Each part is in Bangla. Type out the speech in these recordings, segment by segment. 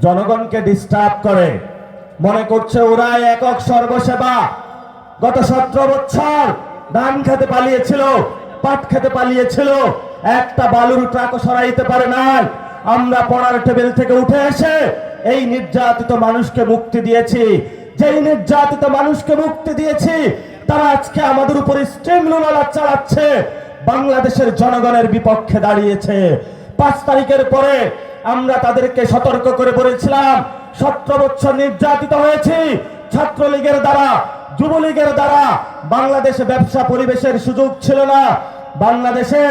জনগণকে ডিস্টার্ব করে, মনে করছে ওরা একক সর্বসেবা। গত 17 বছর ধান খেতে পালিয়েছিল, পাট খেতে পালিয়েছিল, একটা বালুর ট্রাকও সরাইতে পারে নাই। আমরা পড়ার টেবিল থেকে উঠে এসে এই নির্যাতিত মানুষকে মুক্তি দিয়েছি। যেই নির্যাতিত মানুষকে মুক্তি দিয়েছি তারা আজকে আমাদের উপর স্টিমুলার চালাচ্ছে, বাংলাদেশের জনগণের বিপক্ষে দাঁড়িয়েছে। 5 তারিখের পরে আমরা তাদেরকে সতর্ক করে বলেছিলাম 17 বছর নির্যাতিত হয়েছি ছাত্রলীগের দ্বারা, যুবলীগের দ্বারা। বাংলাদেশে ব্যবসা পরিবেশের সুযোগ ছিল না, বাংলাদেশে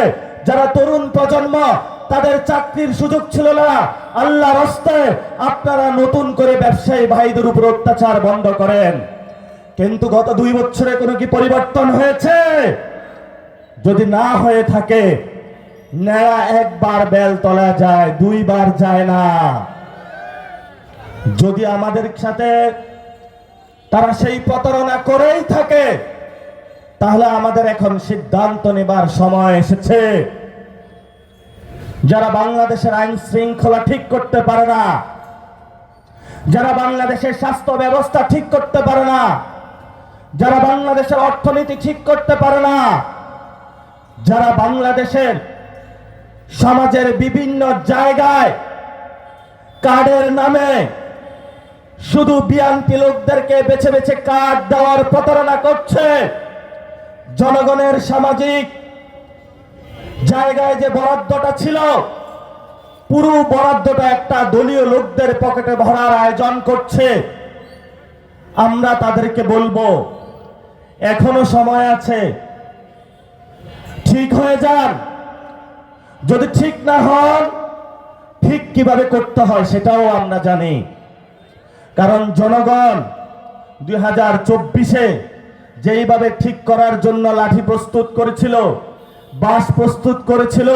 যারা তরুণ প্রজন্ম তাদের চাকরির সুযোগ ছিল না। আল্লাহর হস্তে আপনারা নতুন করে ব্যবসায়ী ভাইদের উপর অত্যাচার বন্ধ করেন। কিন্তু গত 2 বছরে কোনো কি পরিবর্তন হয়েছে? যদি না হয়ে থাকে, নেড়া একবার বেল তলা যায়, 2 বার যায় না। যদি আমাদের সাথে তারা সেই প্রতারণা করেই থাকে, তাহলে আমাদের এখন সিদ্ধান্ত নেবার সময় এসেছে। যারা বাংলাদেশের আইন শৃঙ্খলা ঠিক করতে পারে না, যারা বাংলাদেশের স্বাস্থ্য ব্যবস্থা ঠিক করতে পারে না, যারা বাংলাদেশের অর্থনীতি ঠিক করতে পারে না, যারা বাংলাদেশের সমাজের বিভিন্ন জায়গায় কার্ডের নামে শুধু বিএনপি লোকদেরকে বেছে বেছে কার্ড দেওয়ার প্রতারণা করছে, জনগণের সামাজিক জায়গায় যে বরাদ্দটা ছিল পুরো বরাদ্দটা একটা দলীয় লোকদের পকেটে ভরার আয়োজন করছে, আমরা তাদেরকে বলবো এখনো সময় আছে, ঠিক হয়ে যান। যদি ঠিক না হন, ঠিক কিভাবে করতে হয় সেটাও আমরা জানি। কারণ জনগণ 2024-এ যেইভাবে ঠিক করার জন্য লাঠি প্রস্তুত করেছিল, বাঁশ প্রস্তুত করেছিল,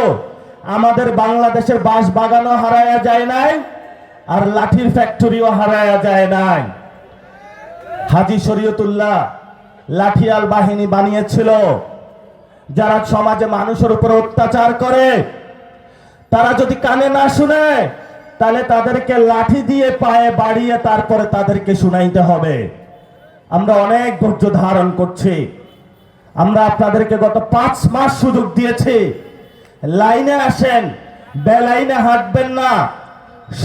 আমাদের বাংলাদেশের বাঁশ বাগানও হারায়া যায় নাই, আর লাঠির ফ্যাক্টরিও হারায়া যায় নাই। হাজী শরীয়তুল্লাহ লাঠিয়াল বাহিনী বানিয়েছিল, যারা সমাজে মানুষের উপর অত্যাচার করে। তারা যদি কানে না শুনে, তাহলে তাদেরকে লাঠি দিয়ে পায়ে বাড়িয়ে তারপরে তাদেরকে শুনাইতে হবে। আমরা অনেক ধৈর্য ধারণ করছি। আমরা আপনাদেরকে গত 5 মাস সুযোগ দিয়েছি, লাইনে আসেন, বেলাইনে হাঁটবেন না।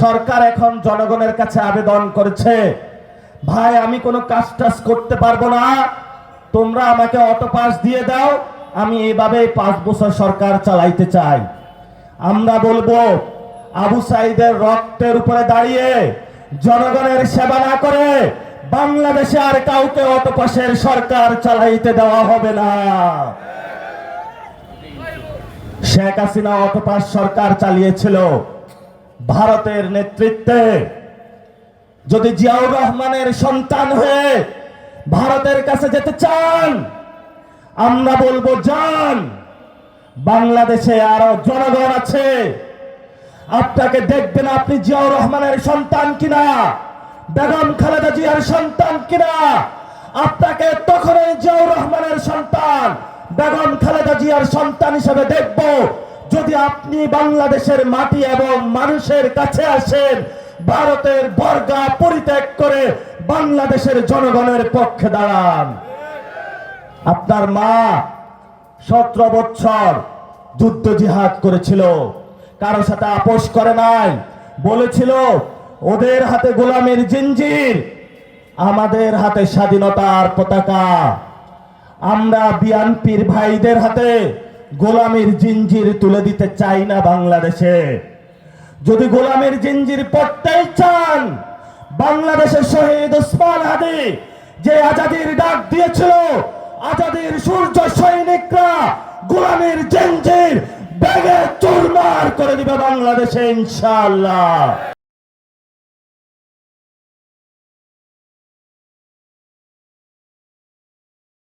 সরকার এখন জনগণের কাছে আবেদন করেছে, ভাই আমি কোনো কাজ টাজ করতে পারবো না, তোমরা আমাকে অটো পাস দিয়ে দাও, আমি এইভাবে 5 বছর সরকার চালাইতে চাই। আমরা বলবো আবু সাইদের রক্তের উপরে দাঁড়িয়ে জনগণের সেবা না করে বাংলাদেশে আর কাউকে অটো পাসের সরকার চালাইতে দেওয়া হবে না। শেখ হাসিনা অটো পাস সরকার চালিয়েছিল ভারতের নেতৃত্বে। যদি জিয়াউর রহমানের সন্তান হয়ে ভারতের কাছে যেতে চান, আমরা বলবো যান। বাংলাদেশে আরো জনগণ আছে, আপনাকে দেখবেন আপনি জিয়াউর রহমানের সন্তান কিনা, বেগম খালেদা জিয়ার সন্তান কিনা। আপনাকে তখনই জিয়াউর রহমানের সন্তান, বেগম খালেদা জিয়ার সন্তান হিসেবে দেখব যদি আপনি বাংলাদেশের মাটি এবং মানুষের কাছে আসেন, ভারতের বর্গা পরিত্যাগ করে বাংলাদেশের জনগণের পক্ষে দাঁড়ান। আপনার মা 17 বছর যুদ্ধ জিহাদ করেছিল, কারো সাথে আপোষ করে নাই, বলেছিল ওদের হাতে গোলামের জিঞ্জির, আমাদের হাতে স্বাধীনতার পতাকা। আমরা বিএনপির ভাইদের হাতে গোলামের জিঞ্জির তুলে দিতে চাই না বাংলাদেশে। যদি গোলামের জিঞ্জির পড়তেই চান, বাংলাদেশের শহীদ ওসমান হাদি যে আজাদির ডাক দিয়েছিল, আজাদির সূর্য সৈনিকরা গোলামের জিঞ্জির ব্যাগে চুরমার করে দিবে বাংলাদেশে ইনশাআল্লাহ।